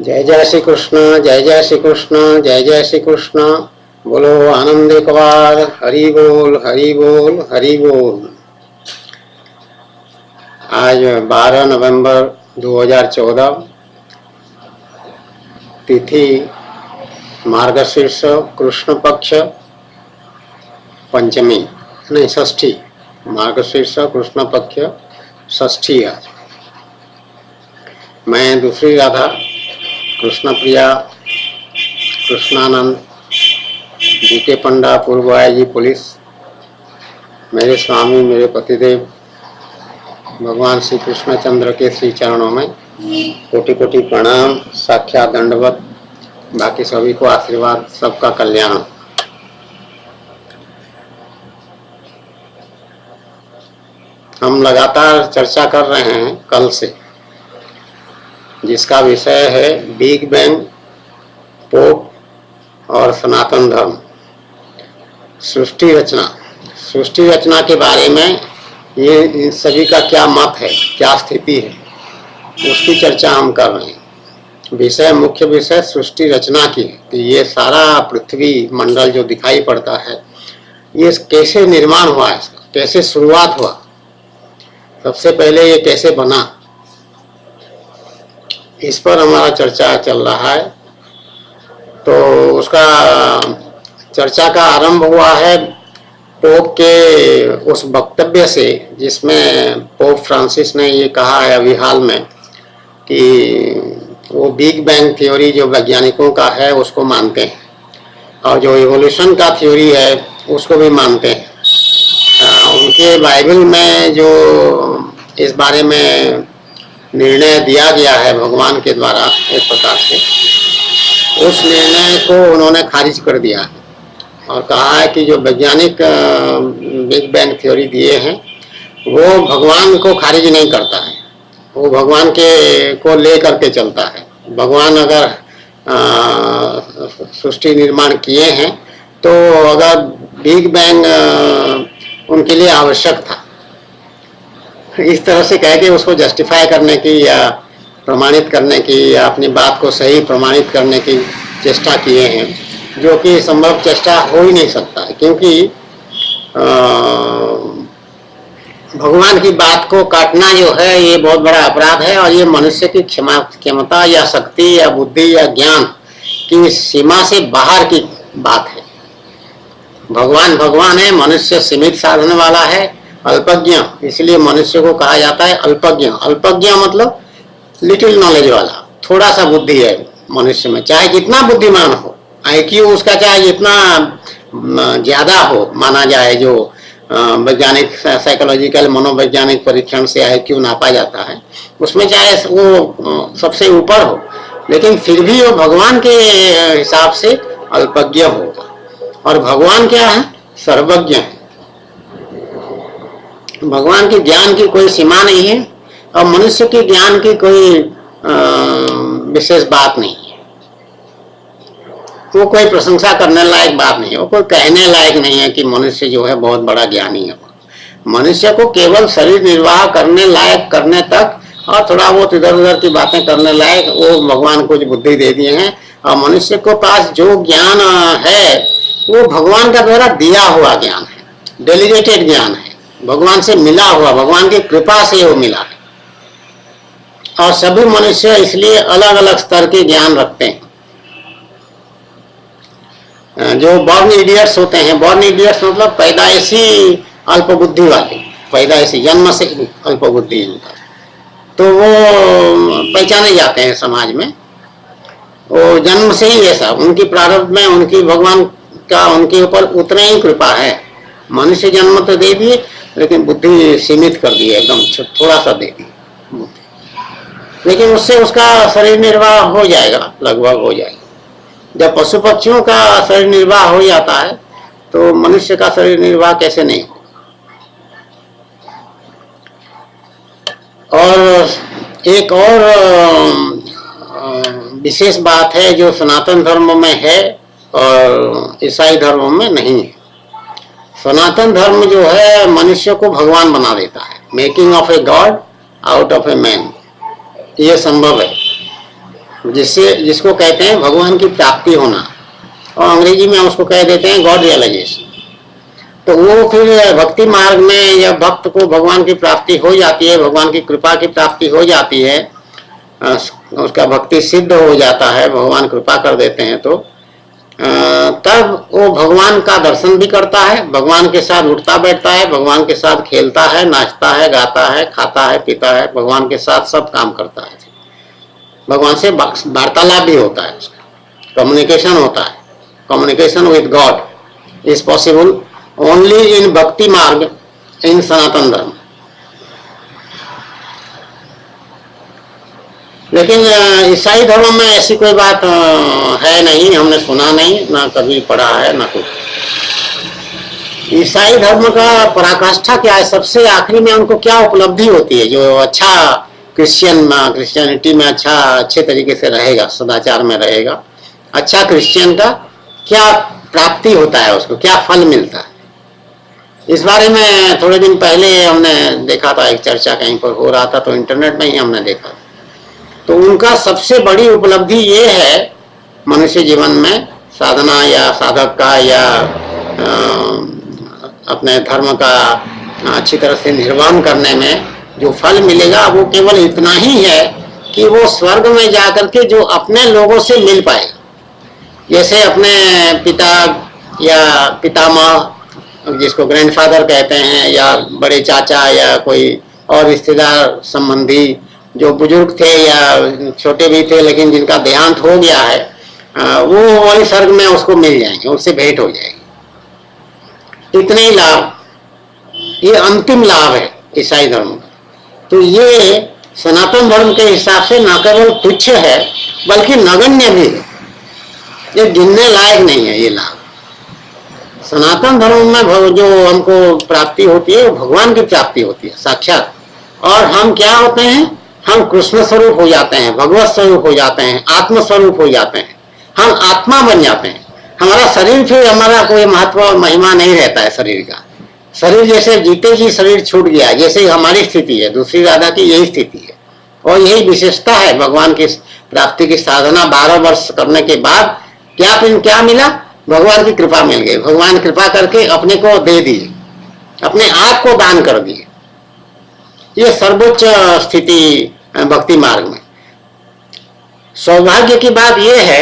जय जय श्री कृष्ण, जय जय श्री कृष्ण, जय जय श्री कृष्ण। बोलो आनंद कवार, हरि बोल हरि बोल हरि बोल। आज 12 नवंबर 2014, तिथि मार्गशीर्ष कृष्ण पक्ष पंचमी, नहीं षष्ठी। मार्गशीर्ष कृष्ण पक्ष षष्ठी आज। मैं दूसरी राधा कृष्ण प्रिया कृष्णानंद जीके पंडा पूर्व आईजी पुलिस, मेरे स्वामी मेरे पतिदेव भगवान श्री कृष्णचंद्र के श्री चरणों में कोटि कोटि प्रणाम, साक्षात दंडवत। बाकी सभी को आशीर्वाद, सबका कल्याण। हम लगातार चर्चा कर रहे हैं कल से, जिसका विषय है बिग बैंग, पोप और सनातन धर्म। सृष्टि रचना, सृष्टि रचना के बारे में ये इन सभी का क्या मत है, क्या स्थिति है, उसकी चर्चा हम कर रहे हैं। विषय, मुख्य विषय सृष्टि रचना की है कि ये सारा पृथ्वी मंडल जो दिखाई पड़ता है, ये कैसे निर्माण हुआ, इसका कैसे शुरुआत हुआ, सबसे पहले ये कैसे बना, इस पर हमारा चर्चा चल रहा है। तो उसका चर्चा का आरंभ हुआ है पोप के उस वक्तव्य से, जिसमें पोप फ्रांसिस ने ये कहा है अभी हाल में कि वो बिग बैंग थ्योरी जो वैज्ञानिकों का है उसको मानते हैं, और जो इवोल्यूशन का थ्योरी है उसको भी मानते हैं। उनके बाइबल में जो इस बारे में निर्णय दिया गया है भगवान के द्वारा एक प्रकार से, उस निर्णय को उन्होंने खारिज कर दिया है और कहा है कि जो वैज्ञानिक बिग बैंग थ्योरी दिए हैं वो भगवान को खारिज नहीं करता है, वो भगवान के को ले करके चलता है। भगवान अगर सृष्टि निर्माण किए हैं तो अगर बिग बैंग उनके लिए आवश्यक था, इस तरह से कह के उसको जस्टिफाई करने की या प्रमाणित करने की या अपनी बात को सही प्रमाणित करने की चेष्टा किए हैं, जो कि संभव चेष्टा हो ही नहीं सकता है, क्योंकि भगवान की बात को काटना जो है ये बहुत बड़ा अपराध है, और ये मनुष्य की क्षमता या शक्ति या बुद्धि या ज्ञान की सीमा से बाहर की बात है। भगवान भगवान है, मनुष्य सीमित साधन वाला है, अल्पज्ञ, इसलिए मनुष्य को कहा जाता है अल्पज्ञ। अल्पज्ञ मतलब लिटिल नॉलेज वाला, थोड़ा सा बुद्धि है मनुष्य में, चाहे जितना बुद्धिमान हो, IQ उसका चाहे जितना ज्यादा हो माना जाए, जो वैज्ञानिक साइकोलॉजिकल मनोवैज्ञानिक परीक्षण से IQ नापा जाता है, उसमें चाहे वो सबसे ऊपर हो, लेकिन फिर भी वो भगवान के हिसाब से अल्पज्ञ होगा। और भगवान क्या है? सर्वज्ञ है। भगवान के ज्ञान की कोई सीमा नहीं है और मनुष्य के ज्ञान की कोई विशेष बात नहीं है। वो कोई प्रशंसा करने लायक बात नहीं है, वो कोई कहने लायक नहीं है कि मनुष्य जो है बहुत बड़ा ज्ञानी है। मनुष्य को केवल शरीर निर्वाह करने लायक करने तक और थोड़ा बहुत इधर उधर की बातें करने लायक वो भगवान को बुद्धि दे दिए हैं, और मनुष्य को पास जो ज्ञान है वो भगवान का द्वारा दिया हुआ ज्ञान है, डेलीगेटेड ज्ञान है, भगवान से मिला हुआ, भगवान की कृपा से वो मिला है। और सभी मनुष्य इसलिए अलग अलग स्तर के ज्ञान रखते हैं। जो बॉर्न इडियट्स होते हैं, बॉर्न इडियट्स मतलब पैदाइशी अल्प बुद्धि वाले, पैदाइशी जन्म से अल्प बुद्धि उनका, तो वो पहचाने जाते हैं समाज में, वो जन्म से ही ऐसा, उनकी प्रारब्ध में उनकी भगवान का उनके ऊपर उतना ही कृपा है। मनुष्य जन्म तो दे दिए लेकिन बुद्धि सीमित कर दी, एकदम थोड़ा सा दे दी बुद्धि, लेकिन उससे उसका शरीर निर्वाह हो जाएगा, लगभग हो जाएगा। जब पशु पक्षियों का शरीर निर्वाह हो जाता है तो मनुष्य का शरीर निर्वाह कैसे नहीं हो। और एक और विशेष बात है जो सनातन धर्म में है और ईसाई धर्म में नहीं है। सनातन धर्म जो है मनुष्य को भगवान बना देता है, making of a god out of a man, ये संभव है। जिसको कहते हैं भगवान की प्राप्ति होना, और अंग्रेजी में उसको कह देते हैं गॉड रियलाइजेशन। तो वो फिर भक्ति मार्ग में जब भक्त को भगवान की प्राप्ति हो जाती है, भगवान की कृपा की प्राप्ति हो जाती है, उसका भक्ति सिद्ध हो जाता है, भगवान कृपा कर देते हैं, तो तब वो भगवान का दर्शन भी करता है, भगवान के साथ उठता बैठता है, भगवान के साथ खेलता है, नाचता है, गाता है, खाता है, पीता है, भगवान के साथ सब काम करता है, भगवान से वार्तालाप भी होता है, उसका कम्युनिकेशन होता है। Communication with God is possible only in भक्ति मार्ग इन सनातन धर्म। लेकिन ईसाई धर्म में ऐसी कोई बात है नहीं, हमने सुना नहीं, ना कभी पढ़ा है, ना कुछ। ईसाई धर्म का पराकाष्ठा क्या है, सबसे आखिरी में उनको क्या उपलब्धि होती है, जो अच्छा क्रिश्चियनिटी में अच्छे तरीके से रहेगा, सदाचार में रहेगा, अच्छा क्रिश्चियन का क्या प्राप्ति होता है, उसको क्या फल मिलता है। इस बारे में थोड़े दिन पहले हमने देखा था, एक चर्चा कहीं पर हो रहा था, तो इंटरनेट में ही हमने देखा। तो उनका सबसे बड़ी उपलब्धि ये है मनुष्य जीवन में साधना या साधक का या अपने धर्म का अच्छी तरह से निर्वहन करने में जो फल मिलेगा वो केवल इतना ही है कि वो स्वर्ग में जाकर के जो अपने लोगों से मिल पाए, जैसे अपने पिता या पितामह जिसको ग्रैंडफादर कहते हैं, या बड़े चाचा या कोई और रिश्तेदार संबंधी जो बुजुर्ग थे या छोटे भी थे लेकिन जिनका देहांत हो गया है, वो वही स्वर्ग में उसको मिल जाएंगे, उससे भेंट हो जाएगी। इतने ही लाभ, ये अंतिम लाभ है ईसाई धर्म का। तो ये सनातन धर्म के हिसाब से न केवल तुच्छ है बल्कि नगण्य भी है, ये गिनने लायक नहीं है ये लाभ। सनातन धर्म में जो हमको प्राप्ति होती है वो भगवान की प्राप्ति होती है साक्षात, और हम क्या होते हैं, हम कृष्ण स्वरूप हो जाते हैं, भगवत स्वरूप हो जाते हैं, आत्म स्वरूप हो जाते हैं, हम आत्मा बन जाते हैं। हमारा शरीर फिर हमारा कोई महत्व और महिमा नहीं रहता है शरीर का। शरीर जैसे जीते जी शरीर छूट गया, जैसे हमारी स्थिति है, दूसरी राधा की यही स्थिति है, और यही विशेषता है भगवान की प्राप्ति की साधना 12 वर्ष करने के बाद क्या मिला, भगवान की कृपा मिल गई। भगवान कृपा करके अपने को दे दिए, अपने आप को दान कर दिए। ये सर्वोच्च स्थिति भक्ति मार्ग में। सौभाग्य की बात यह है,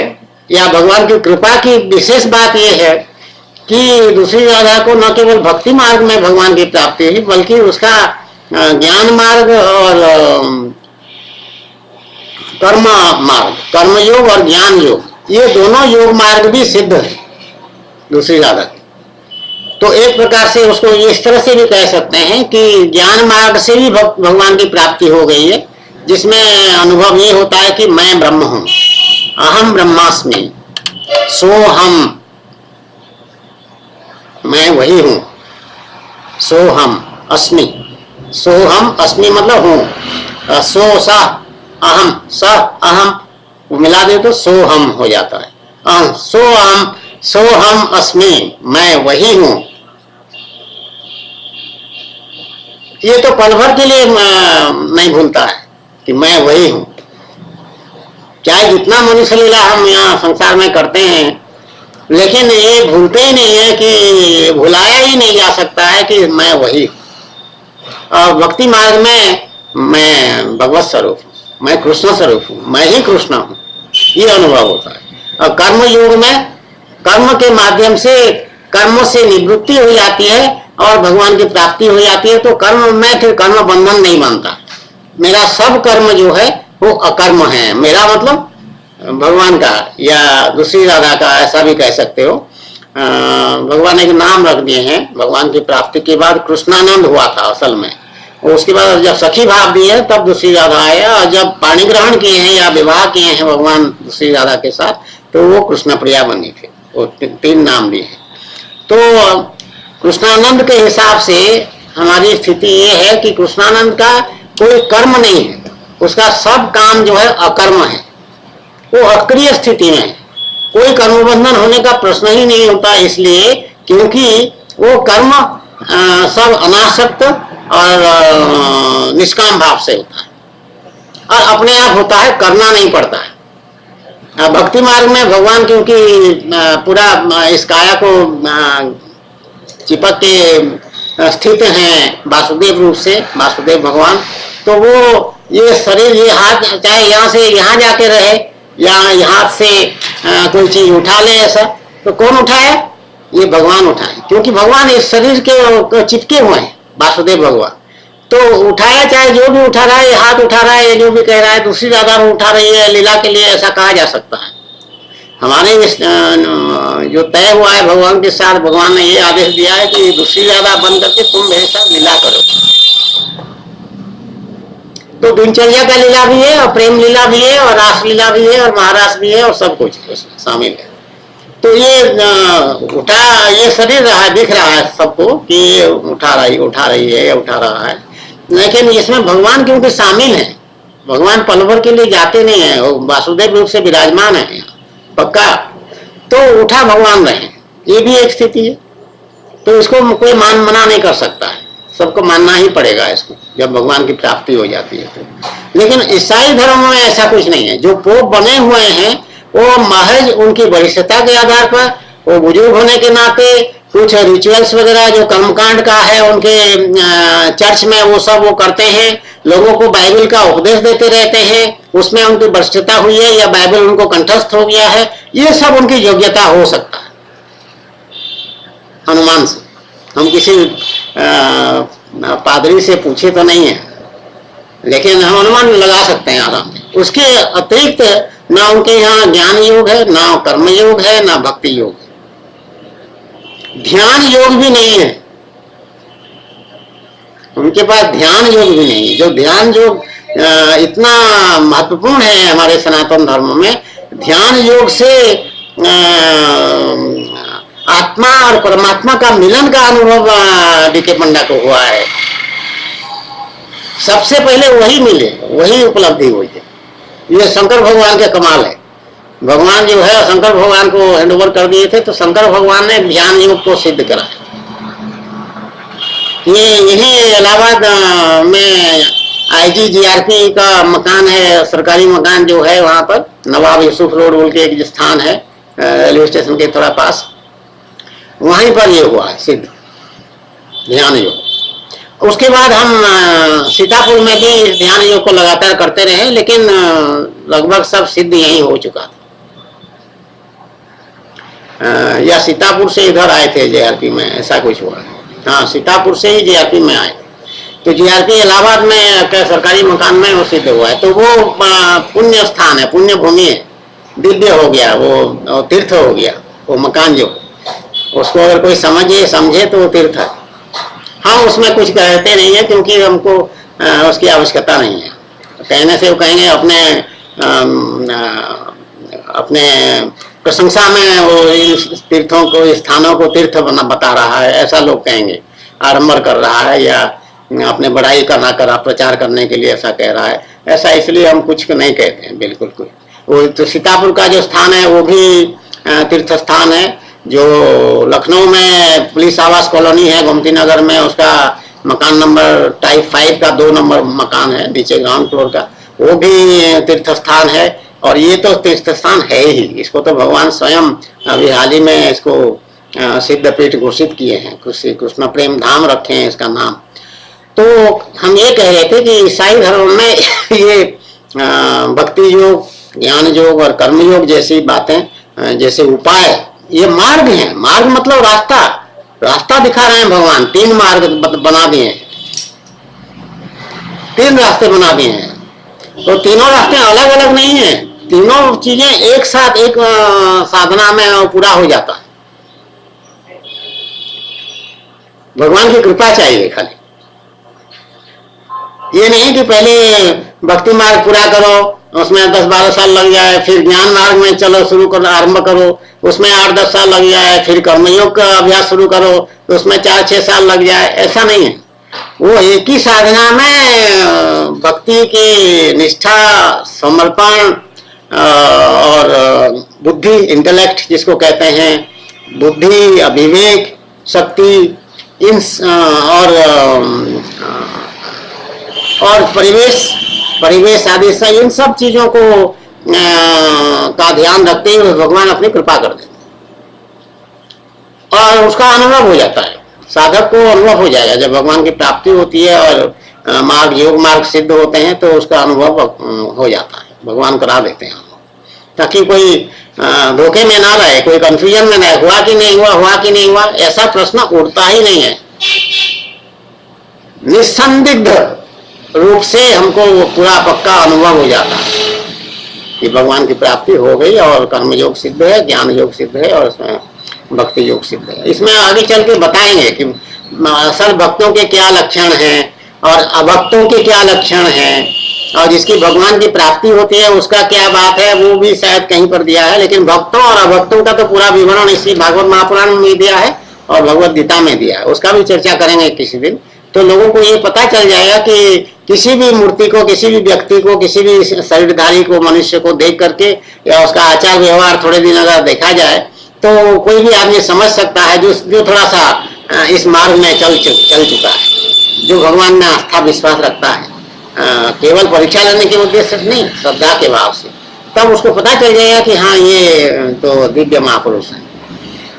या भगवान की कृपा की विशेष बात यह है कि दूसरी राधा को न केवल भक्ति मार्ग में भगवान की प्राप्ति हुई बल्कि उसका ज्ञान मार्ग और कर्म मार्ग, कर्मयोग और ज्ञान योग, ये दोनों योग मार्ग भी सिद्ध है दूसरी राधा की। तो एक प्रकार से उसको इस तरह से भी कह सकते हैं कि ज्ञान मार्ग से भी भगवान की प्राप्ति हो गई है, जिसमें अनुभव ये होता है कि मैं ब्रह्म हूं, अहम ब्रह्मास्मि, सोहम, मैं वही हूं, सोहम अस्मि, सोहम अस्मि मतलब हूं, सो सा अहम, स अहम मिला दे तो सोहम हो जाता है। सोहम अस्मि, मैं वही हूं। ये तो पल भर के लिए नहीं भूलता है कि मैं वही हूं। चाहे जितना मनुष्य लीला हम यहाँ संसार में करते हैं, लेकिन ये भूलते ही नहीं है कि भुलाया ही नहीं जा सकता है कि मैं वही हूं। और भक्ति मार्ग में मैं भगवत स्वरूप हूँ, मैं कृष्ण स्वरूप हूँ, मैं ही कृष्ण हूँ, ये अनुभव होता है। और कर्म योग में कर्म के माध्यम से कर्मों से निवृत्ति हो जाती है और भगवान की प्राप्ति हो जाती है। तो कर्म में फिर कर्म बंधन नहीं बनता। मेरा सब कर्म जो है वो अकर्म है, मेरा मतलब भगवान का या दूसरी राधा का, ऐसा भी कह सकते हो। भगवान एक नाम रख दिए हैं। भगवान की प्राप्ति के बाद कृष्णानंद हुआ था असल में, और उसके बाद जब सखी भाव दिए तब दूसरी राधा आया, और जब पाणी ग्रहण किए हैं या विवाह किए हैं भगवान दूसरी राधा के साथ, तो वो कृष्ण प्रिया बनी थी। वो 3 नाम भी है। तो कृष्णानंद के हिसाब से हमारी स्थिति ये है कि कृष्णानंद का कोई कर्म नहीं है, उसका सब काम जो है अकर्म है, वो अक्रिय स्थिति में है। कोई कर्म बंधन होने का प्रश्न ही नहीं होता, इसलिए क्योंकि वो कर्म सब अनासक्त और निष्काम भाव से होता है, और अपने आप होता है, करना नहीं पड़ता है। भक्ति मार्ग में भगवान क्योंकि पूरा इस काया को चिपक के स्थित हैं वासुदेव रूप से, वासुदेव भगवान, तो वो ये शरीर, ये हाथ चाहे यहाँ से यहाँ जाके रहे या यहाँ से कोई चीज उठा ले, ऐसा तो कौन उठाए? ये भगवान उठाए, क्योंकि भगवान इस शरीर के चिपके हुए हैं, वासुदेव भगवान। तो उठाया, चाहे जो भी उठा रहा है, हाथ उठा रहा है, जो भी कह रहा है, दूसरी राधा में उठा रही है लीला के लिए, ऐसा कहा जा सकता है। हमारे जो तय हुआ है भगवान के साथ, भगवान ने ये आदेश दिया है कि दूसरी राधा बन करके तुम मेरे साथ लीला करो। तो दिनचर्या का लीला भी है और प्रेम लीला भी है और रास लीला भी है और महारास भी है और सब कुछ शामिल है। तो ये उठा, ये शरीर रहा, दिख रहा है सबको कि ये उठा रही है या उठा रहा है, लेकिन इसमें भगवान क्योंकि शामिल है, भगवान पल भर के लिए जाते नहीं है, वासुदेव रूप से विराजमान है पक्का, तो उठा भगवान रहे, ये भी एक स्थिति है। तो इसको कोई मना नहीं कर सकता है, सबको मानना ही पड़ेगा इसको, जब भगवान की प्राप्ति हो जाती है तो। लेकिन ईसाई धर्म में ऐसा कुछ नहीं है। जो पोप बने हुए हैं वो महज उनकी वरिष्ठता के आधार पर, वो बुजुर्ग होने के नाते कुछ रिचुअल्स वगैरह जो कर्मकांड का है उनके चर्च में, वो सब वो करते हैं, लोगों को बाइबल का उपदेश देते रहते हैं, उसमें उनकी वरिष्ठता हुई है या बाइबल उनको कंठस्थ हो गया है, ये सब उनकी योग्यता हो सकता है अनुमान से। हम किसी पादरी से पूछे तो नहीं है, लेकिन हम अनुमान लगा सकते हैं आराम से। उसके अतिरिक्त ना उनके यहाँ ज्ञान योग है, ना कर्म योग है, ना भक्ति योग है, ध्यान योग भी नहीं है उनके पास, ध्यान योग भी नहीं है। जो ध्यान योग इतना महत्वपूर्ण है हमारे सनातन धर्म में, ध्यान योग से आत्मा और परमात्मा का मिलन का अनुभव डीके पंडा को हुआ है। सबसे पहले वही मिले, वही उपलब्धि हुई है। ये शंकर भगवान के कमाल है। भगवान जो है शंकर भगवान को हैंडओवर कर दिए थे, तो शंकर भगवान ने ध्यान योग को सिद्ध करा। ये यही इलाहाबाद में आईजी जीआरपी का मकान है, सरकारी मकान जो है, वहां पर नवाब यूसुफ रोड बोल के एक स्थान है रेलवे स्टेशन के थोड़ा पास, वहीं पर ये हुआ है सिद्ध ध्यान योग। उसके बाद हम सीतापुर में भी ध्यान योग को लगातार करते रहे, लेकिन लगभग सब सिद्ध यहीं हो चुका था। या सीतापुर से इधर आए थे जेआरपी में, ऐसा कुछ हुआ। हाँ, सीतापुर से ही जेआरपी में आए, तो जेआरपी इलाहाबाद में सरकारी मकान में वो सिद्ध हुआ है। तो वो पुण्य स्थान है, पुण्य भूमि है, दिव्य हो गया, वो तीर्थ हो गया वो मकान। जो उसको अगर कोई समझे तो वो तीर्थ है। हाँ, उसमें कुछ कहते नहीं है क्योंकि हमको उसकी आवश्यकता नहीं है। कहने से वो कहेंगे अपने प्रशंसा में वो इन तीर्थों को, स्थानों को तीर्थ बता रहा है, ऐसा लोग कहेंगे। आडंबर कर रहा है या अपने बड़ाई करना प्रचार करने के लिए ऐसा कह रहा है, ऐसा इसलिए हम कुछ नहीं कहते हैं बिल्कुल कोई। वो तो सीतापुर का जो स्थान है वो भी तीर्थ स्थान है। जो लखनऊ में पुलिस आवास कॉलोनी है गोमती नगर में, उसका मकान नंबर टाइप 5 का 2 नंबर मकान है नीचे ग्राउंड फ्लोर का, वो भी तीर्थ स्थान है। और ये तो तीर्थ स्थान है ही, इसको तो भगवान स्वयं अभी हाल ही में इसको सिद्ध पीठ घोषित किए हैं, कृष्ण प्रेम धाम रखे हैं इसका नाम। तो हम ये कह रहे थे कि ईसाई धर्म में ये भक्ति योग, ज्ञान योग और कर्म योग जैसी बातें, जैसे उपाय, ये मार्ग हैं। मार्ग मतलब रास्ता दिखा रहे हैं भगवान। 3 मार्ग बना दिए हैं, 3 रास्ते बना दिए हैं। तो तीनों रास्ते अलग अलग नहीं है, तीनों चीजें एक साथ एक साधना में पूरा हो जाता है। भगवान की कृपा चाहिए खाली। ये नहीं कि पहले भक्ति मार्ग पूरा करो, उसमें 10-12 साल लग जाए, फिर ज्ञान मार्ग में चलो शुरू करो, आरंभ करो, उसमें 8-10 साल लग जाए, फिर कर्मयोग का अभ्यास शुरू करो तो उसमें 4-6 साल लग जाए, ऐसा नहीं है। वो एक ही साधना में भक्ति की निष्ठा, समर्पण और बुद्धि, इंटेलेक्ट जिसको कहते हैं, बुद्धि, विवेक, शक्ति, इन और परिवेश आदि से इन सब चीजों को का ध्यान रखते हुए भगवान अपनी कृपा कर देते और उसका अनुभव हो जाता है। साधक को अनुभव हो जाएगा जब भगवान की प्राप्ति होती है और मार्ग योग मार्ग सिद्ध होते हैं तो उसका अनुभव हो जाता है, भगवान करा देते हैं, ताकि कोई धोखे में ना रहे, कोई कंफ्यूजन में ना रहे, हुआ कि नहीं हुआ, हुआ कि नहीं हुआ, ऐसा प्रश्न उठता ही नहीं है। निसंदिग्ध रूप से हमको वो पूरा पक्का अनुभव हो जाता है कि भगवान की प्राप्ति हो गई और कर्म योग सिद्ध है, ज्ञान योग सिद्ध है और उसमें भक्ति योग सिद्ध है। इसमें आगे चल के बताएंगे कि असल भक्तों के क्या लक्षण हैं और अभक्तों के क्या लक्षण हैं और जिसकी भगवान की प्राप्ति होती है उसका क्या बात है, वो भी शायद कहीं पर दिया है। लेकिन भक्तों और अभक्तों का तो पूरा विवरण इसी भागवत महापुराण में दिया है और भगवत गीता में दिया है, उसका भी चर्चा करेंगे किसी दिन। तो लोगों को ये पता चल जाएगा कि किसी भी मूर्ति को, किसी भी व्यक्ति को, किसी भी शरीरधारी को, मनुष्य को देख करके या उसका आचार व्यवहार थोड़े दिन अगर देखा जाए तो कोई भी आदमी समझ सकता है जो थोड़ा सा इस मार्ग में चल चुका है, जो भगवान में आस्था विश्वास रखता है, केवल परीक्षा लेने के उद्देश्य से नहीं, श्रद्धा के भाव से, तब उसको पता चल जाएगा कि हाँ ये तो दिव्य महापुरुष है,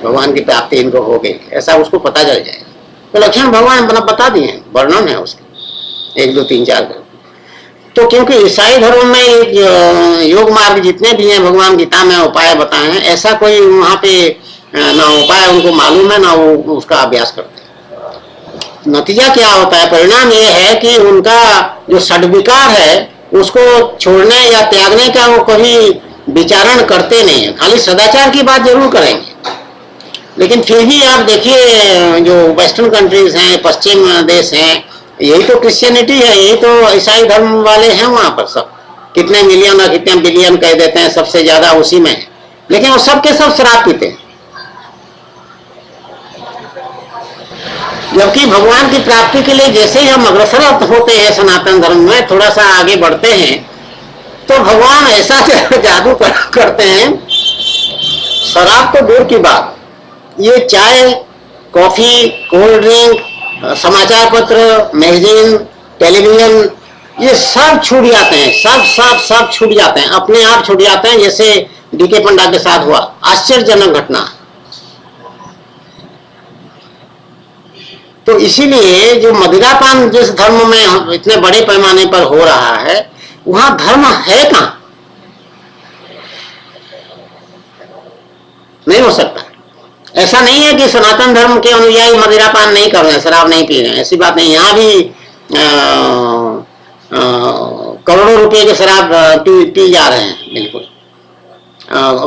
भगवान की प्राप्ति इनको हो गई, ऐसा उसको पता चल जाएगा। तो लक्षण भगवान बता दिए, वर्णन है उसके 1 2 3 4। तो क्योंकि ईसाई धर्म में योग मार्ग जितने भी हैं भगवान गीता में उपाय बताए हैं, ऐसा कोई वहां पे ना उपाय उनको मालूम है ना वो उसका अभ्यास करते हैं। नतीजा क्या होता है, परिणाम ये है कि उनका जो षड्विकार है उसको छोड़ने या त्यागने का वो कभी विचारण करते नहीं है, खाली सदाचार की बात जरूर करेंगे। लेकिन फिर भी आप देखिए जो वेस्टर्न कंट्रीज हैं, पश्चिम देश हैं, यही तो क्रिश्चियनिटी है, यही तो ईसाई धर्म वाले हैं वहां पर सब, कितने मिलियन और कितने बिलियन कह देते हैं, सबसे ज्यादा उसी में है। लेकिन वो सब के सब शराब पीते हैं, जबकि भगवान की प्राप्ति के लिए जैसे ही हम अग्रसर होते हैं सनातन धर्म में, थोड़ा सा आगे बढ़ते हैं, तो भगवान ऐसा जादू करते हैं, शराब तो दूर की बात, ये चाय, कॉफी, कोल्ड ड्रिंक, समाचार पत्र, मैगजीन, टेलीविजन, ये सब छूट जाते हैं, सब छूट जाते हैं, अपने आप छूट जाते हैं, जैसे डीके पंडा के साथ हुआ। आश्चर्यजनक घटना। तो इसीलिए जो मदिरापान जिस धर्म में इतने बड़े पैमाने पर हो रहा है, वहां धर्म है कहां? नहीं हो सकता। ऐसा नहीं है कि सनातन धर्म के अनुयायी मदिरापान नहीं कर रहे हैं, शराब नहीं पी रहे हैं, ऐसी बात नहीं। यहाँ भी करोड़ों रुपए के शराब पी जा रहे हैं, बिल्कुल।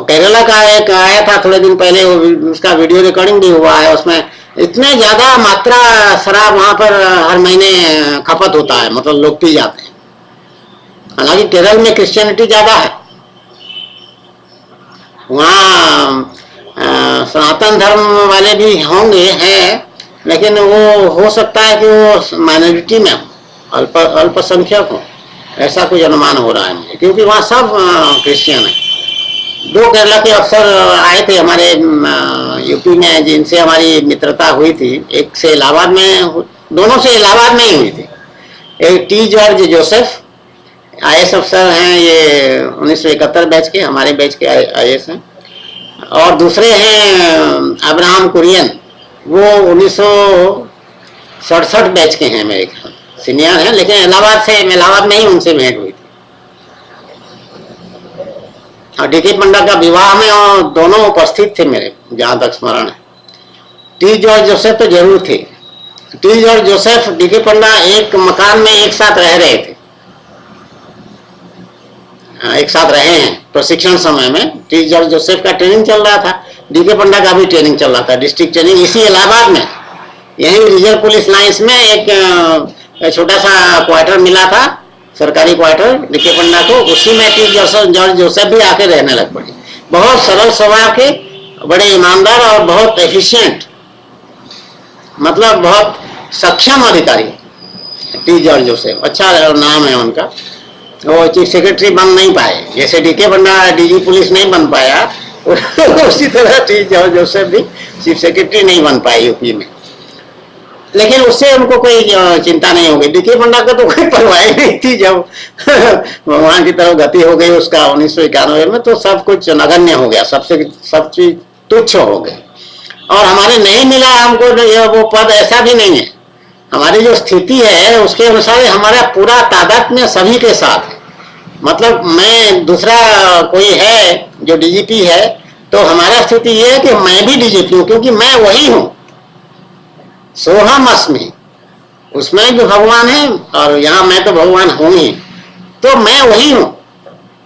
केरला का एक आया था थोड़े दिन पहले, उसका वीडियो रिकॉर्डिंग भी हुआ है, उसमें इतने ज्यादा मात्रा शराब वहां पर हर महीने खपत होता है, मतलब लोग पी जाते हैं। हालांकि केरल में क्रिश्चियनिटी ज्यादा है, वहाँ सनातन धर्म वाले भी होंगे हैं, लेकिन वो हो सकता है कि वो माइनॉरिटी में हो, अल्पसंख्यक हो, ऐसा कुछ अनुमान हो रहा है मुझे, क्योंकि वहाँ सब क्रिश्चियन है। 2 केरला के अफसर आए थे हमारे यूपी में, जिनसे हमारी मित्रता हुई थी। एक से इलाहाबाद में, दोनों से इलाहाबाद में ही हुई थी। एक टी जॉर्ज जोसेफ IAS अफसर हैं, ये 1971 बैच के, हमारे बैच के IAS हैं। और दूसरे हैं अब्राहम कुरियन, वो 1967 बैच के हैं, मेरे ख्याल सीनियर हैं, लेकिन इलाहाबाद में ही उनसे भेंट हुई थी। और डीके पंडा का विवाह में और दोनों उपस्थित थे मेरे, जहां तक स्मरण है। टी जॉर्ज जोसेफ तो जरूर थे। टी जॉर्ज जोसेफ डीके पंडा एक मकान में एक साथ रह रहे थे, एक साथ रहे हैं प्रशिक्षण समय में। टी जॉर्ज जोसेफ का ट्रेनिंग चल रहा था, डीके पंडा का भी ट्रेनिंग चल रहा था, डिस्ट्रिक्ट ट्रेनिंग इसी इलाहाबाद में, यही रिजर्व पुलिस लाइंस में एक छोटा सा क्वार्टर मिला था, सरकारी क्वार्टर डीके पंडा को, उसी में टी जॉर्ज जोसेफ भी आके रहने लग पड़े। बहुत सरल स्वभाव के, बड़े ईमानदार और बहुत एफिशिएंट, मतलब बहुत सक्षम अधिकारी टी जॉर्ज जोसेफ, अच्छा नाम है उनका। वो चीफ सेक्रेटरी बन नहीं पाए, जैसे डीके पंडा DG पुलिस नहीं बन पाया, उसी तरह टी जॉर्ज जोसेफ भी चीफ सेक्रेटरी नहीं बन पाए यूपी में। लेकिन उससे उनको कोई चिंता नहीं होगी। डीके पंडा को तो कोई परवाह नहीं थी जब भगवान की तरफ गति हो गई उसका 1991 में, तो सब कुछ नगण्य हो गया, सबसे सब चीज तुच्छ हो गई। और हमारे नहीं मिला हमको वो पद, ऐसा भी नहीं है। हमारी जो स्थिति है उसके अनुसार हमारा पूरा तादात्म्य सभी के साथ है। मतलब मैं दूसरा कोई है जो डीजीपी है, तो हमारा स्थिति ये है कि मैं भी डीजीपी हूं, क्योंकि मैं वही हूं, सोहम अस्मि। उसमें भी भगवान है और यहां मैं तो भगवान हूं ही, तो मैं वही हूं।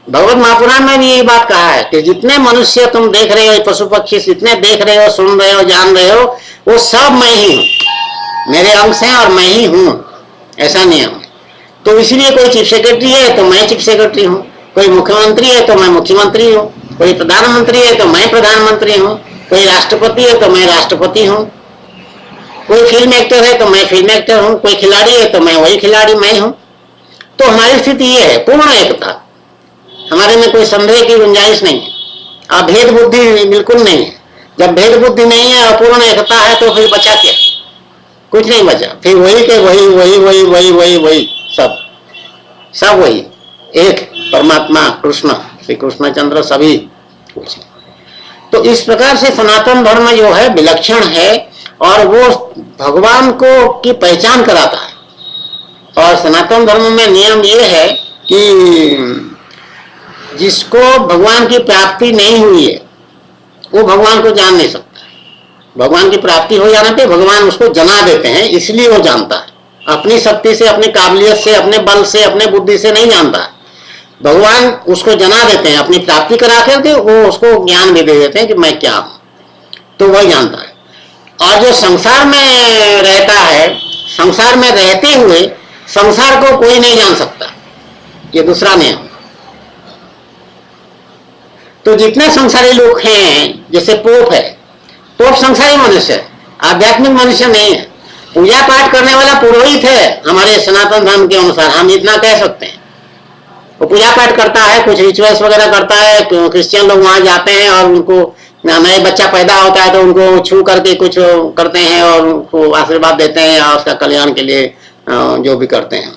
भगवत महापुराण में भी यही बात कहा है कि जितने मनुष्य तुम देख रहे हो, पशु पक्षी जितने देख रहे हो, सुन रहे हो, जान रहे हो, वो सब मैं ही हूं, मेरे अंश हैं और मैं ही हूं, ऐसा नियम है। तो इसलिए कोई चीफ सेक्रेटरी है तो मैं चीफ सेक्रेटरी हूं, कोई मुख्यमंत्री है तो मैं मुख्यमंत्री हूं, कोई प्रधानमंत्री है तो मैं प्रधानमंत्री हूं, कोई राष्ट्रपति है तो मैं राष्ट्रपति हूं, कोई फिल्म एक्टर है तो मैं फिल्म एक्टर हूं, कोई खिलाड़ी है तो मैं वही खिलाड़ी मैं हूं। तो हमारी स्थिति ये है, पूर्ण एकता, हमारे में कोई संदेह की गुंजाइश नहीं है। अब भेद बुद्धि बिल्कुल नहीं है। जब भेद बुद्धि नहीं है और पूर्ण एकता है तो फिर बचा क्या? कुछ नहीं बचा। फिर वही के वही वही वही वही वही वही सब सब वही एक परमात्मा कृष्ण, श्री कृष्णचंद्र सभी कुछ। तो इस प्रकार से सनातन धर्म जो है विलक्षण है और वो भगवान को की पहचान कराता है। और सनातन धर्म में नियम ये है कि जिसको भगवान की प्राप्ति नहीं हुई है वो भगवान को जान नहीं सकता। भगवान की प्राप्ति हो जाने पे भगवान उसको जना देते हैं, इसलिए वो जानता है। अपनी शक्ति से, अपनी काबिलियत से, अपने बल से, अपने बुद्धि से नहीं जानता है। भगवान उसको जना देते हैं, अपनी प्राप्ति करा करके वो उसको ज्ञान भी दे देते हैं कि मैं क्या हूं, तो वही जानता है। और जो संसार में रहता है, संसार में रहते हुए संसार को कोई नहीं जान सकता, ये दूसरा नियम। तो जितने संसारी लोग हैं, जैसे पोप है, पोप संसारी मनुष्य है, आध्यात्मिक मनुष्य नहीं है। पूजा पाठ करने वाला पुरोहित है हमारे सनातन धर्म के अनुसार, हम इतना कह सकते हैं। वो पूजा पाठ करता है, कुछ रिचुअल्स वगैरह करता है। क्रिश्चियन लोग वहां जाते हैं और उनको नए बच्चा पैदा होता है तो उनको छू करके कुछ करते हैं और उनको आशीर्वाद देते हैं और उसका कल्याण के लिए जो भी करते हैं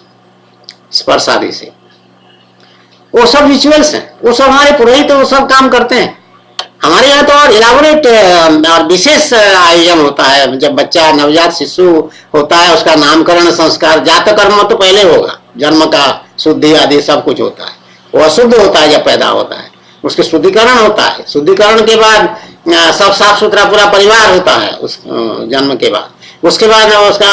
स्पर्श आदि से, वो सब रिचुअल्स हैं। वो सब हमारे पुरोहित वो सब काम करते हैं। हमारे यहाँ तो और इलाबोरेट और विशेष आयोजन होता है। जब बच्चा नवजात शिशु होता है उसका नामकरण संस्कार, जात कर्म तो पहले होगा, जन्म का शुद्धि आदि सब कुछ होता है। वो अशुद्ध होता है जब पैदा होता है, उसके शुद्धिकरण होता है। शुद्धिकरण के बाद सब साफ सुथरा पूरा परिवार होता है उस जन्म के बाद। उसके बाद उसका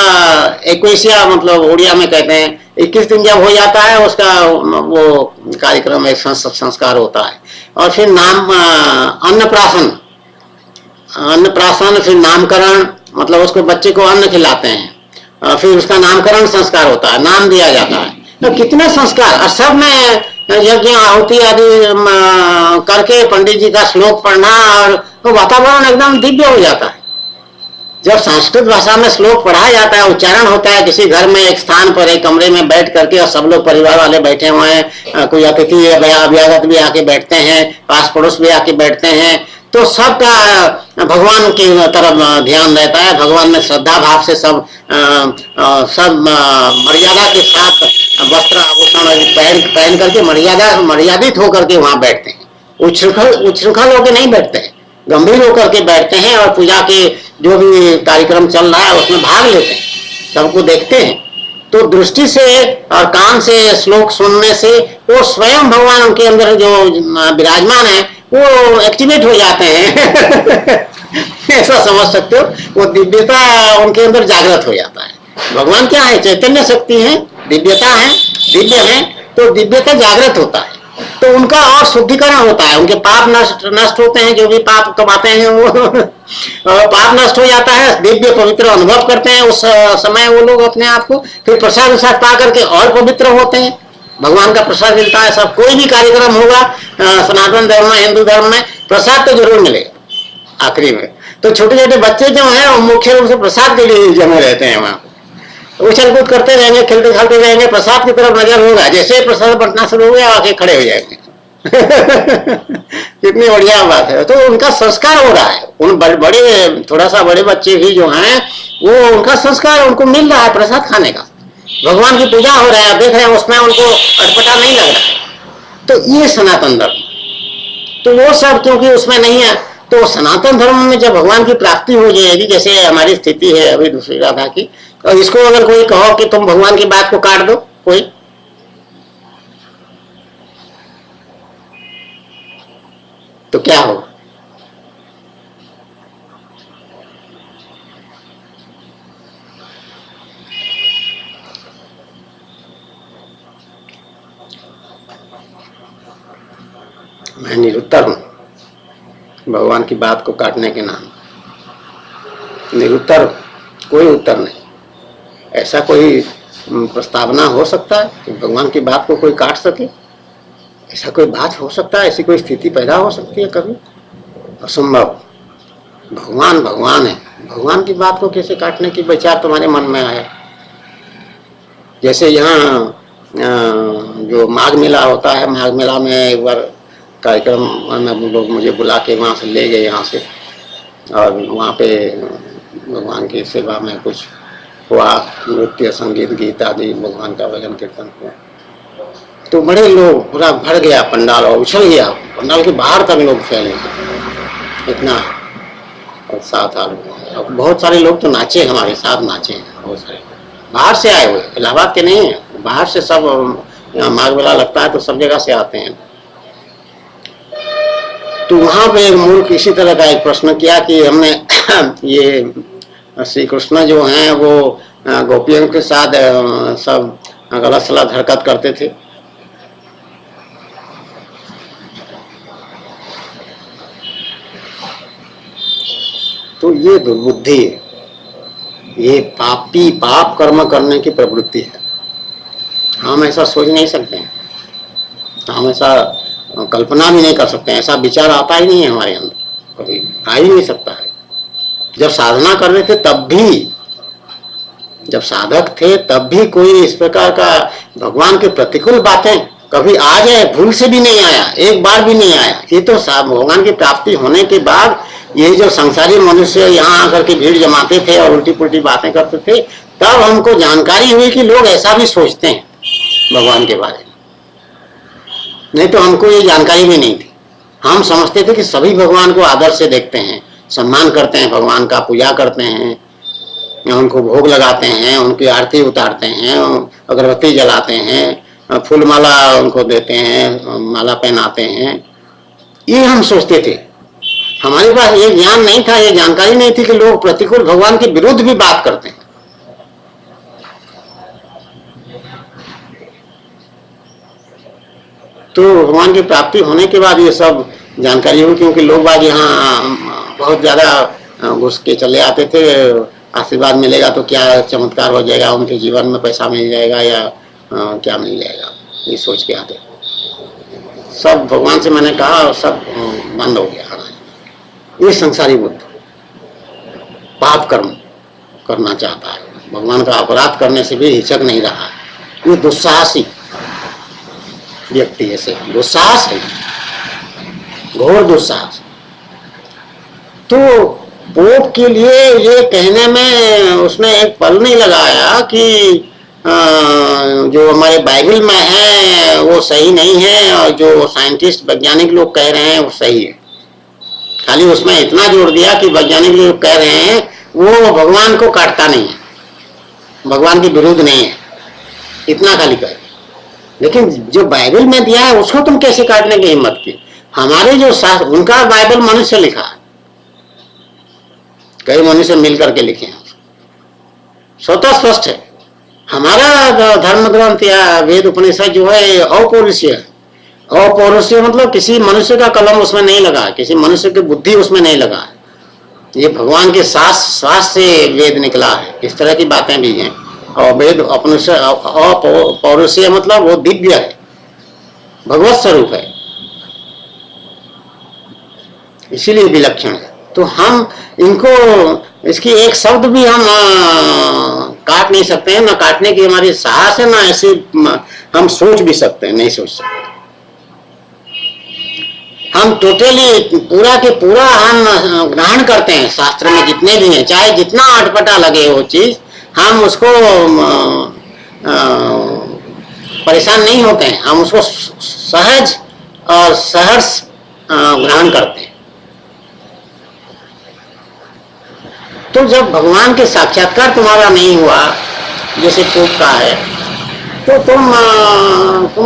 21 मतलब उड़िया में कहते हैं 21 दिन जब हो जाता है उसका वो कार्यक्रम एक संस्कार होता है। और फिर नाम अन्नप्राशन, अन्नप्राशन, फिर नामकरण, मतलब उसको बच्चे को अन्न खिलाते हैं, फिर उसका नामकरण संस्कार होता है, नाम दिया जाता है। तो कितने संस्कार, और सब में यज्ञ आहुति आदि करके पंडित जी का श्लोक पढ़ना, और तो वातावरण एकदम दिव्य हो जाता है। जब संस्कृत भाषा में श्लोक पढ़ाया जाता है, उच्चारण होता है किसी घर में एक स्थान पर एक कमरे में बैठ करके, और सब लोग परिवार वाले बैठे हुए हैं, कोई अतिथि अभ्यागत भी आके बैठते हैं, पास पड़ोस भी आके बैठते हैं, तो सबका भगवान की तरफ ध्यान रहता है। भगवान में श्रद्धा भाव से सब मर्यादा के साथ वस्त्र आभूषण पहन करके मर्यादित होकर के वहां बैठते हैं। उच्छृंखल होकर नहीं बैठते हैं, गंभीर होकर के बैठते हैं और पूजा के जो भी कार्यक्रम चल रहा है उसमें भाग लेते हैं, सबको देखते हैं। तो दृष्टि से और कान से श्लोक सुनने से वो स्वयं भगवान उनके अंदर जो विराजमान है वो एक्टिवेट हो जाते हैं ऐसा समझ सकते हो। वो दिव्यता उनके अंदर जागृत हो जाता है। भगवान क्या है? चैतन्य शक्ति है, दिव्यता है, दिव्य है, तो दिव्यता जागृत होता है, तो उनका और शुद्धिकरण होता है। उनके पाप नष्ट होते हैं, जो भी पाप कमाते हैं वो पाप नष्ट हो जाता है, दिव्य पवित्र अनुभव करते हैं। उस समय वो लोग अपने आप को फिर प्रसाद उसाद पा करके और पवित्र होते हैं। भगवान का प्रसाद मिलता है। सब कोई भी कार्यक्रम होगा सनातन धर्म में, हिंदू धर्म में, प्रसाद तो जरूर मिलेगा आखिरी में। तो छोटे छोटे बच्चे जो हैं वो मुख्य रूप से प्रसाद के लिए जमे रहते हैं। वहां उछल कूद करते रहेंगे, खेलते खालते रहेंगे, प्रसाद की तरफ नजर होगा। जैसे प्रसाद बंटना शुरू हो गया आके खड़े हो जाएंगे, कितनी बढ़िया बात है। तो उनका संस्कार हो रहा है, उन बड़े थोड़ा सा बड़े बच्चे भी जो हैं वो उनका संस्कार उनको मिल रहा है प्रसाद खाने का, भगवान की पूजा हो रहा है, देख रहे हैं उसमें उनको अटपटा नहीं लग रहा है। तो ये सनातन धर्म। तो वो सब क्योंकि उसमें नहीं है, तो सनातन धर्म में जब भगवान की प्राप्ति हो जाएगी, जैसे हमारी स्थिति है अभी दूसरी राधा की, और इसको अगर कोई कहो कि तुम भगवान की बात को काट दो, कोई तो क्या हो? मैं निरुत्तर हूं भगवान की बात को काटने के नाम, निरुत्तर, कोई उत्तर नहीं। ऐसा कोई प्रस्तावना हो सकता है कि भगवान की बात को कोई काट सके? ऐसा कोई बात हो सकता है? ऐसी कोई स्थिति पैदा हो सकती है कभी? असंभव। भगवान भगवान है, भगवान की बात को कैसे काटने की विचार तुम्हारे मन में आया? जैसे यहाँ जो माघ मेला होता है, माघ मेला में एक बार कार्यक्रम में लोग मुझे बुला के वहाँ से ले गए यहाँ से, और वहाँ पे भगवान की सेवा में कुछ हुआ, नृत्य संगीत गीत आदि भगवान का भजन कीर्तन हुआ। तो बड़े लोग, पूरा भर गया पंडाल और उछल गया, पंडाल के बाहर तक लोग फैले, इतना उत्साह था लोगों। और बहुत सारे लोग तो नाचे, हमारे साथ नाचे, बहुत सारे बाहर से आए हुए, इलाहाबाद के नहीं है, बाहर से सब, यहाँ माघ मेला लगता है तो सब जगह से आते हैं। तो वहां पे एक मूर्ख इसी तरह का एक प्रश्न किया कि हमने ये श्री कृष्ण जो हैं वो गोपियों के साथ सब गलत सलत हरकत करते थे। तो ये दुर्बुद्धि है, ये पापी पाप कर्म करने की प्रवृत्ति है। हम ऐसा सोच नहीं सकते हैं, हम ऐसा कल्पना भी नहीं कर सकते हैं, ऐसा विचार आता ही नहीं है हमारे अंदर, कभी आ ही नहीं सकता है। जब साधना कर रहे थे तब भी, जब साधक थे तब भी कोई इस प्रकार का भगवान के प्रतिकूल बातें कभी आ जाए, भूल से भी नहीं आया, एक बार भी नहीं आया। ये तो भगवान की प्राप्ति होने के बाद ये जो संसारी मनुष्य यहाँ आकर के भीड़ जमाते थे और उल्टी पुल्टी बातें करते थे, तब हमको जानकारी हुई कि लोग ऐसा भी सोचते हैं भगवान के बारे में। नहीं तो हमको ये जानकारी भी नहीं थी। हम समझते थे कि सभी भगवान को आदर से देखते हैं, सम्मान करते हैं, भगवान का पूजा करते हैं, उनको भोग लगाते हैं, उनकी आरती उतारते हैं, अगरबत्ती जलाते हैं, फूल माला उनको देते हैं, माला पहनाते हैं। ये हम सोचते थे। हमारे पास ये ज्ञान नहीं था, ये जानकारी नहीं थी कि लोग प्रतिकूल भगवान के विरुद्ध भी बात करते हैं। तो भगवान की प्राप्ति होने के बाद ये सब जानकारी हुई, क्योंकि लोग बाग यहाँ बहुत ज्यादा घुस के चले आते थे, आशीर्वाद मिलेगा तो क्या चमत्कार हो जाएगा, उनके जीवन में पैसा मिल जाएगा या क्या मिल जाएगा, ये सोच के आते। सब भगवान से मैंने कहा, सब बंद हो गया। ये संसारी बुद्ध पाप कर्म करना चाहता है, भगवान का अपराध करने से भी हिचक नहीं रहा है। ये दुस्साहसी व्यक्ति, ऐसे दुस्साहस है, घोर दुस्साहस। तो पोप के लिए ये कहने में उसने एक पल नहीं लगाया कि जो हमारे बाइबल में है वो सही नहीं है और जो साइंटिस्ट वैज्ञानिक लोग कह रहे हैं वो सही है। खाली उसमें इतना जोर दिया कि वैज्ञानिक लोग कह रहे हैं वो भगवान को काटता नहीं है, भगवान के विरुद्ध नहीं है, इतना खाली कह। लेकिन जो बाइबल में दिया है उसको तुम कैसे काटने की हिम्मत की? हमारे जो शास्त्र, उनका बाइबल मनुष्य लिखा है, कई मनुष्य मिलकर के लिखे हैं, स्वतः स्पष्ट है। हमारा धर्म ग्रंथ या वेद उपनिषद जो है अपौरुषीय है। अपौरुषीय मतलब किसी मनुष्य का कलम उसमें नहीं लगा, किसी मनुष्य की बुद्धि उसमें नहीं लगा है। ये भगवान के श्वास से वेद निकला है, इस तरह की बातें भी हैं। और वेद अपौरुषीय मतलब वो दिव्य है, भगवत स्वरूप है, इसीलिए विलक्षण है। तो हम इनको, इसकी एक शब्द भी हम काट नहीं सकते हैं, ना काटने की हमारी साहस है, ना ऐसे हम सोच भी सकते हैं, नहीं सोच सकते। हम टोटली पूरा के पूरा हम ग्रहण करते हैं, शास्त्र में जितने भी हैं, चाहे जितना अटपटा लगे वो चीज, हम उसको परेशान नहीं होते हैं, हम उसको सहज और सहर्ष ग्रहण करते हैं। तो जब भगवान के साक्षात्कार तुम्हारा नहीं हुआ, जैसे पोप का है, तो तुम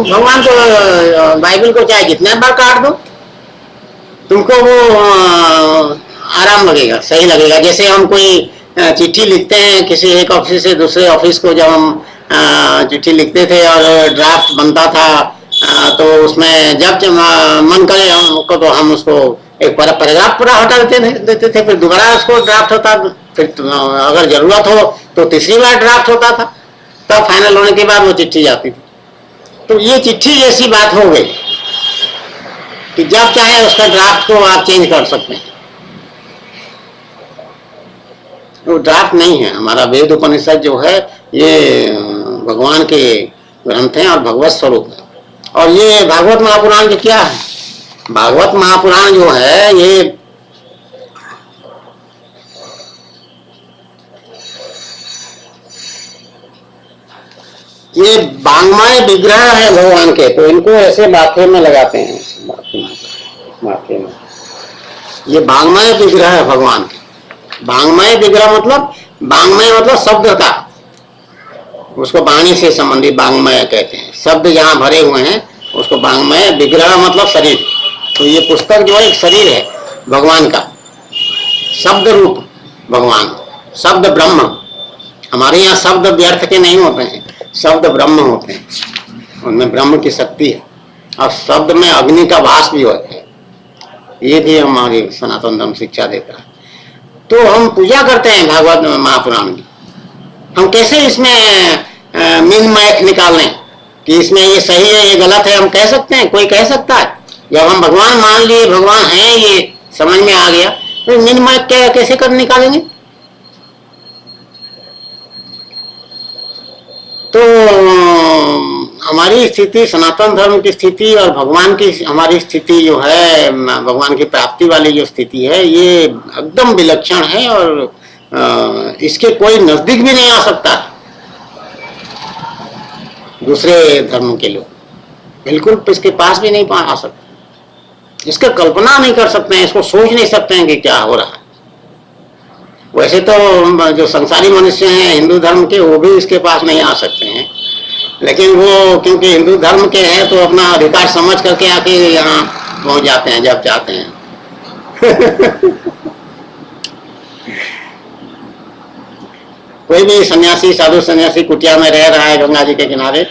भगवान को, बाइबल को चाहे जितना बार काट दो, तुमको वो आराम लगेगा, सही लगेगा। जैसे हम कोई चिट्ठी लिखते हैं किसी एक ऑफिस से दूसरे ऑफिस को, जब हम चिट्ठी लिखते थे और ड्राफ्ट बनता था, तो उसमें जब मन करे हमको तो हम उसको एक पैराग्राफ पूरा हटा देते थे, फिर दोबारा उसको ड्राफ्ट होता, फिर अगर जरूरत हो तो तीसरी बार ड्राफ्ट होता था, तब फाइनल होने के बाद वो चिट्ठी जाती थी। तो ये चिट्ठी जैसी बात हो गई कि जब चाहे उसका ड्राफ्ट को आप चेंज कर सकते हैं। वो ड्राफ्ट नहीं है, हमारा वेद उपनिषद जो है ये भगवान के ग्रंथ हैं और भगवत स्वरूप है। और ये भागवत महापुराण जो क्या है, भागवत महापुराण जो है ये बांग्मय विग्रह है भगवान के, तो इनको ऐसे माथे में लगाते हैं, माथे में ये बांग्मय विग्रह है भगवान के। बांग्मय विग्रह मतलब, बांग्मय मतलब शब्द का, उसको वाणी से संबंधित बांग्मय कहते हैं। शब्द जहाँ भरे हुए हैं उसको बांग्मय, विग्रह मतलब शरीर। तो ये पुस्तक जो है एक शरीर है भगवान का, शब्द रूप भगवान, शब्द ब्रह्म। हमारे यहाँ शब्द व्यर्थ के नहीं होते हैं, शब्द ब्रह्म होते हैं, उनमें ब्रह्म की शक्ति है। और शब्द में अग्नि का वास भी होता है, ये भी हमारी सनातन धर्म शिक्षा देता है। तो हम पूजा करते हैं भागवत महापुराण की। हम कैसे इसमें मीन मैथ निकाल लें कि इसमें ये सही है ये गलत है, हम कह सकते हैं? कोई कह सकता है? जब हम भगवान मान लिए, भगवान है ये समझ में आ गया, तो मीन मैथ कैसे कर निकालेंगे? तो हमारी स्थिति, सनातन धर्म की स्थिति और भगवान की हमारी स्थिति जो है, भगवान की प्राप्ति वाली जो स्थिति है, ये एकदम विलक्षण है और इसके कोई नजदीक भी नहीं आ सकता। दूसरे धर्म के लोग बिल्कुल इसके पास भी नहीं आ सकते, इसका कल्पना नहीं कर सकते हैं, इसको सोच नहीं सकते हैं कि क्या हो रहा है। वैसे तो जो संसारी मनुष्य हैं हिंदू धर्म के, वो भी इसके पास नहीं आ सकते हैं, लेकिन वो क्योंकि हिंदू धर्म के हैं तो अपना अधिकार समझ करके आके यहाँ पहुंच जाते हैं जब चाहते हैं। कोई भी सन्यासी, साधु सन्यासी कुटिया में रह रहा है गंगा जी के किनारे,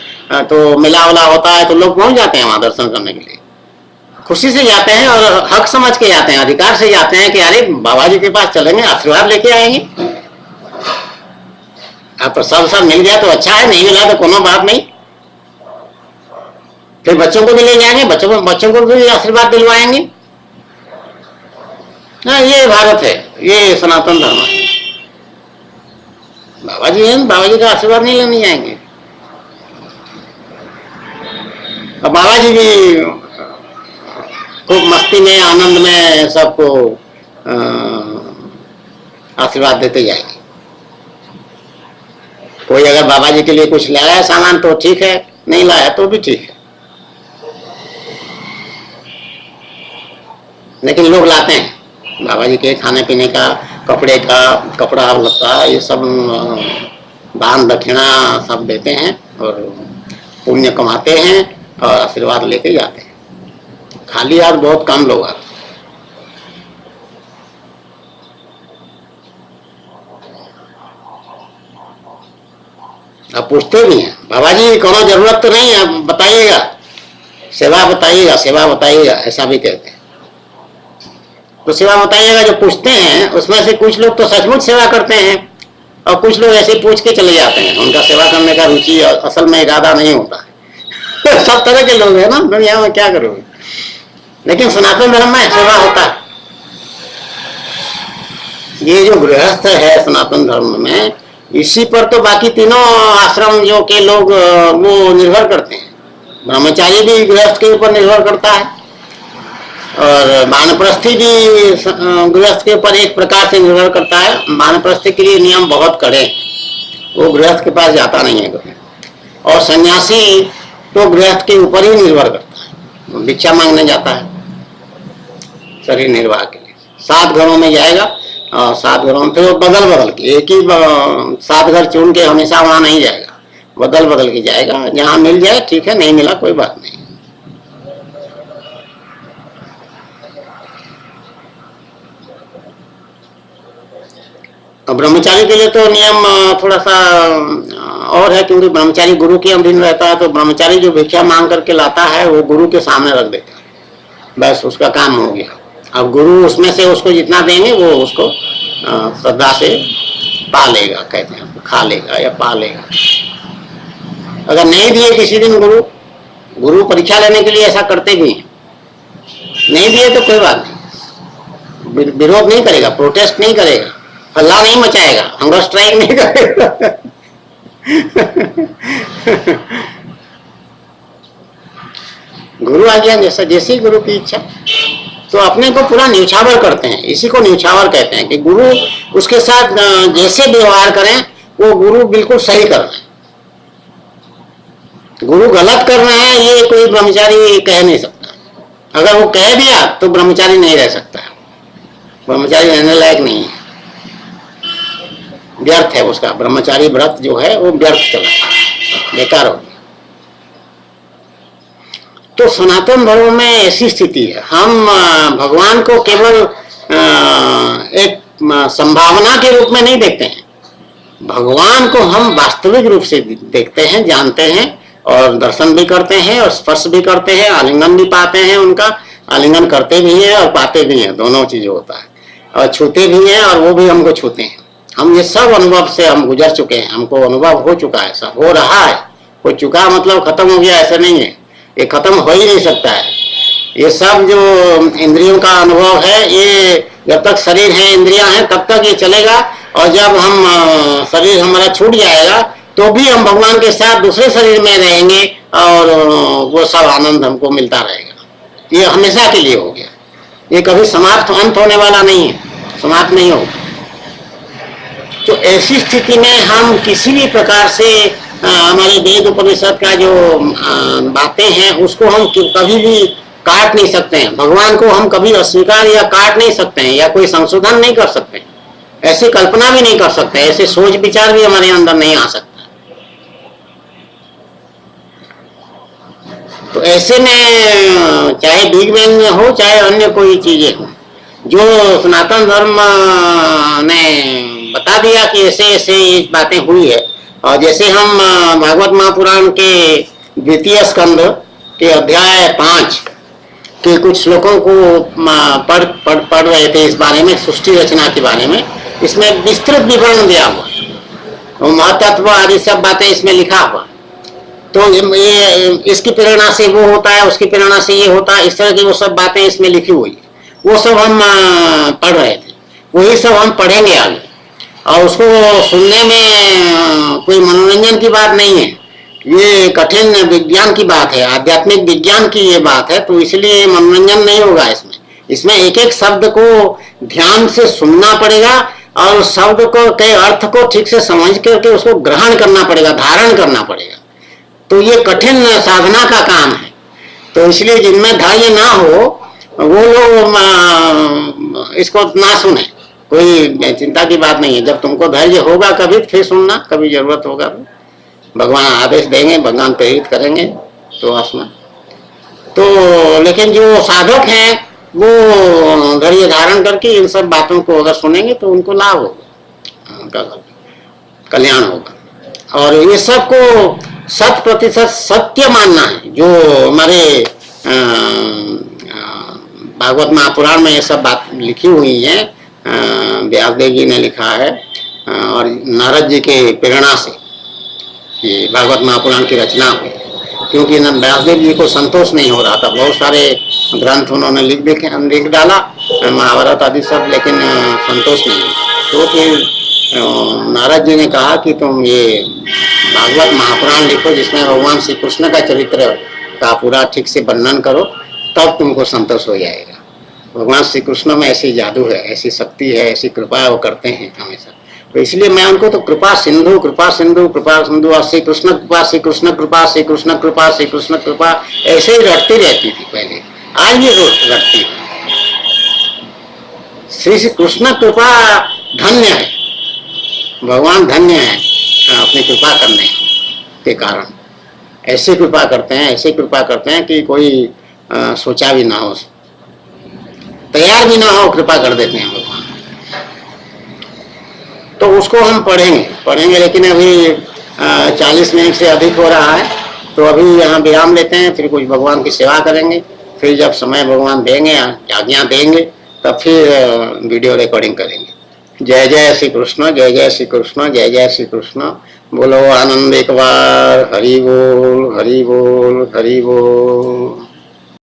तो मिला उला होता है तो लोग पहुंच जाते हैं वहां दर्शन करने के लिए, खुशी से जाते हैं और हक समझ के जाते हैं, अधिकार से जाते हैं कि अरे बाबा जी के पास चलेंगे, आशीर्वाद लेके आएंगे। अब प्रसाद सब मिल गया तो अच्छा है, नहीं मिला तो कोनो बात नहीं, फिर बच्चों को भी ले जाएंगे, बच्चों को भी आशीर्वाद दिलवाएंगे। ये भारत है, ये सनातन धर्म है। बाबा जी हैं, बाबा जी का आशीर्वाद नहीं लेने जाएंगे। अब बाबा जी भी खूब मस्ती में, आनंद में सबको आशीर्वाद देते जाएंगे। कोई अगर बाबा जी के लिए कुछ लाया है सामान तो ठीक है, नहीं लाया तो भी ठीक है, लेकिन लोग लाते हैं बाबा जी के खाने पीने का, कपड़े का, कपड़ा लत्ता, ये सब दान दक्षिणा सब देते हैं और पुण्य कमाते हैं और आशीर्वाद लेके जाते हैं। खाली हाथ बहुत कम लोग आते। अब पूछते भी हैं बाबा जी कोनो जरूरत तो नहीं है, बताइएगा, सेवा बताइएगा, सेवा बताइएगा, ऐसा भी कहते हैं। तो सेवा बताइएगा जो पूछते हैं उसमें से कुछ लोग तो सचमुच सेवा करते हैं और कुछ लोग ऐसे पूछ के चले जाते हैं, उनका सेवा करने का रुचि असल में इरादा नहीं होता है। सब तरह के लोग हैं ना दुनिया में, क्या करोगे। लेकिन सनातन धर्म में सेवा होता है। ये जो गृहस्थ है सनातन धर्म में, इसी पर तो बाकी तीनों आश्रम जो के लोग वो निर्भर करते हैं। ब्रह्मचारी भी गृहस्थ के ऊपर निर्भर करता है और वानप्रस्थी भी गृहस्थ के ऊपर एक प्रकार से निर्भर करता है। वानप्रस्थी के लिए नियम बहुत कड़े हैं, वो गृहस्थ के पास जाता नहीं है कभी। और सन्यासी तो गृहस्थ के ऊपर ही निर्भर करता है, भिक्षा मांगने जाता है शरीर निर्वाह के लिए। 7 घरों में जाएगा और 7 घरों में फिर वो बदल बदल के, एक ही 7 घर चुन के हमेशा वहां नहीं जाएगा, बदल बदल के जाएगा। जहां मिल जाए ठीक है, नहीं मिला कोई बात नहीं। ब्रह्मचारी के लिए तो नियम थोड़ा सा और है, क्योंकि ब्रह्मचारी गुरु के अधीन रहता है। तो ब्रह्मचारी जो भिक्षा मांग करके लाता है वो गुरु के सामने रख देता है, बस उसका काम हो गया। अब गुरु उसमें से उसको जितना देंगे वो उसको श्रद्धा से पा लेगा, कहते हैं खा लेगा या पा लेगा। अगर नहीं दिए किसी दिन गुरु परीक्षा लेने के लिए ऐसा करते भी हैं, नहीं दिए तो कोई बात नहीं, विरोध नहीं करेगा, प्रोटेस्ट नहीं करेगा, हल्ला नहीं मचाएगा, हंगर स्ट्राइक नहीं करेगा। गुरु आज्ञा जैसा, जैसी गुरु की इच्छा। तो अपने को पूरा न्यौछावर करते हैं, इसी को न्यौछावर कहते हैं कि गुरु उसके साथ जैसे व्यवहार करें वो गुरु बिल्कुल सही कर रहे हैं। गुरु गलत कर रहे हैं ये कोई ब्रह्मचारी कह नहीं सकता। अगर वो कह दिया तो ब्रह्मचारी नहीं रह सकता, ब्रह्मचारी रहने लायक नहीं है, व्यर्थ है उसका ब्रह्मचारी व्रत जो है वो व्यर्थ चला, बेकार हो गया। तो सनातन धर्म में ऐसी स्थिति है, हम भगवान को केवल एक संभावना के रूप में नहीं देखते हैं, भगवान को हम वास्तविक रूप से देखते हैं, जानते हैं और दर्शन भी करते हैं और स्पर्श भी करते हैं, आलिंगन भी पाते हैं, उनका आलिंगन करते भी हैं और पाते भी हैं, दोनों चीज होता है। और छूते भी हैं और वो भी हमको छूते हैं। हम ये सब अनुभव से हम गुजर चुके हैं, हमको अनुभव हो चुका है, सब हो रहा है। हो चुका मतलब खत्म हो गया ऐसा नहीं है, ये खत्म हो ही नहीं सकता है। ये सब जो इंद्रियों का अनुभव है, ये जब तक शरीर है, इंद्रियां हैं, तब तक ये चलेगा। और जब हम शरीर हमारा छूट जाएगा तो भी हम भगवान के साथ दूसरे शरीर में रहेंगे और वो सब आनंद हमको मिलता रहेगा। ये हमेशा के लिए हो गया, ये कभी समाप्त अंत होने वाला नहीं है, समाप्त नहीं होगा। तो ऐसी स्थिति में हम किसी भी प्रकार से हमारे वेद उपनिषद का जो बातें हैं उसको हम कभी भी काट नहीं सकते हैं, भगवान को हम कभी अस्वीकार या काट नहीं सकते हैं, या कोई संशोधन नहीं कर सकते, ऐसी कल्पना भी नहीं कर सकते, ऐसे सोच विचार भी हमारे अंदर नहीं आ सकता। तो ऐसे में चाहे बिग बैंग में हो चाहे अन्य कोई चीजें हो, जो सनातन धर्म ने बता दिया कि ऐसे ऐसे ये बातें हुई है। और जैसे हम भागवत महापुराण के 2य स्कंध के अध्याय 5 के कुछ श्लोकों को पढ़ रहे थे, इस बारे में सृष्टि रचना के बारे में, इसमें विस्तृत विवरण दिया हुआ, महतत्व आदि सब बातें इसमें लिखा हुआ। तो ये इसकी प्रेरणा से वो होता है, उसकी प्रेरणा से ये होता है, इस तरह की वो सब बातें इसमें लिखी हुई है, वो सब हम पढ़ रहे थे, वही सब हम पढ़ेंगे आगे। और उसको सुनने में कोई मनोरंजन की बात नहीं है, ये कठिन विज्ञान की बात है, आध्यात्मिक विज्ञान की ये बात है। तो इसलिए मनोरंजन नहीं होगा इसमें, इसमें एक एक शब्द को ध्यान से सुनना पड़ेगा और शब्द को के अर्थ को ठीक से समझ करके उसको ग्रहण करना पड़ेगा, धारण करना पड़ेगा। तो ये कठिन साधना का काम है। तो इसलिए जिनमें धैर्य ना हो वो लोग इसको ना सुने, कोई चिंता की बात नहीं है। जब तुमको धैर्य होगा कभी फिर सुनना, कभी जरूरत होगा भगवान आदेश देंगे, भगवान प्रेरित करेंगे तो आसना। तो लेकिन जो साधक हैं वो धैर्य धारण करके इन सब बातों को अगर सुनेंगे तो उनको लाभ होगा, उनका कल्याण होगा। और ये सब को 100% सत्य मानना है। जो हमारे भागवत महापुराण में ये सब बात लिखी हुई है, व्यासदेव जी ने लिखा है और नारद जी के प्रेरणा से ये भागवत महापुराण की रचना हुई। क्योंकि व्यासदेव जी को संतोष नहीं हो रहा था, बहुत सारे ग्रंथ उन्होंने लिख डाला, महाभारत आदि सब, लेकिन संतोष नहीं। तो फिर नारद जी ने कहा कि तुम ये भागवत महापुराण लिखो जिसमें भगवान श्री कृष्ण का चरित्र का पूरा ठीक से वर्णन करो, तब तुमको संतोष हो जाएगा। भगवान श्री कृष्ण में ऐसी जादू है, ऐसी शक्ति है, ऐसी कृपा वो करते हैं हमेशा। तो इसलिए मैं उनको तो कृपा सिंधु कृपा सिंधु कृपा सिंधु और श्री कृष्ण कृपा श्री कृष्ण कृपा श्री कृष्ण कृपा श्री कृष्ण कृपा ऐसे ही रटती रहती थी पहले, आज भी रटती है। श्री कृष्ण कृपा धन्य है, भगवान धन्य है अपनी कृपा करने के कारण। ऐसी कृपा करते हैं, ऐसी कृपा करते हैं कि कोई सोचा भी ना हो, तैयार भी ना हो, कृपा कर देते हैं भगवान। तो उसको हम पढ़ेंगे लेकिन अभी 40 मिनट से अधिक हो रहा है, तो अभी यहाँ विराम लेते हैं, फिर कुछ भगवान की सेवा करेंगे, फिर जब समय भगवान देंगे, आज्ञा देंगे, तब फिर वीडियो रिकॉर्डिंग करेंगे। जय जय श्री कृष्ण, जय जय श्री कृष्ण, जय जय श्री कृष्ण। बोलो आनंद एक बार, हरि बोल हरि बोल हरि बोल।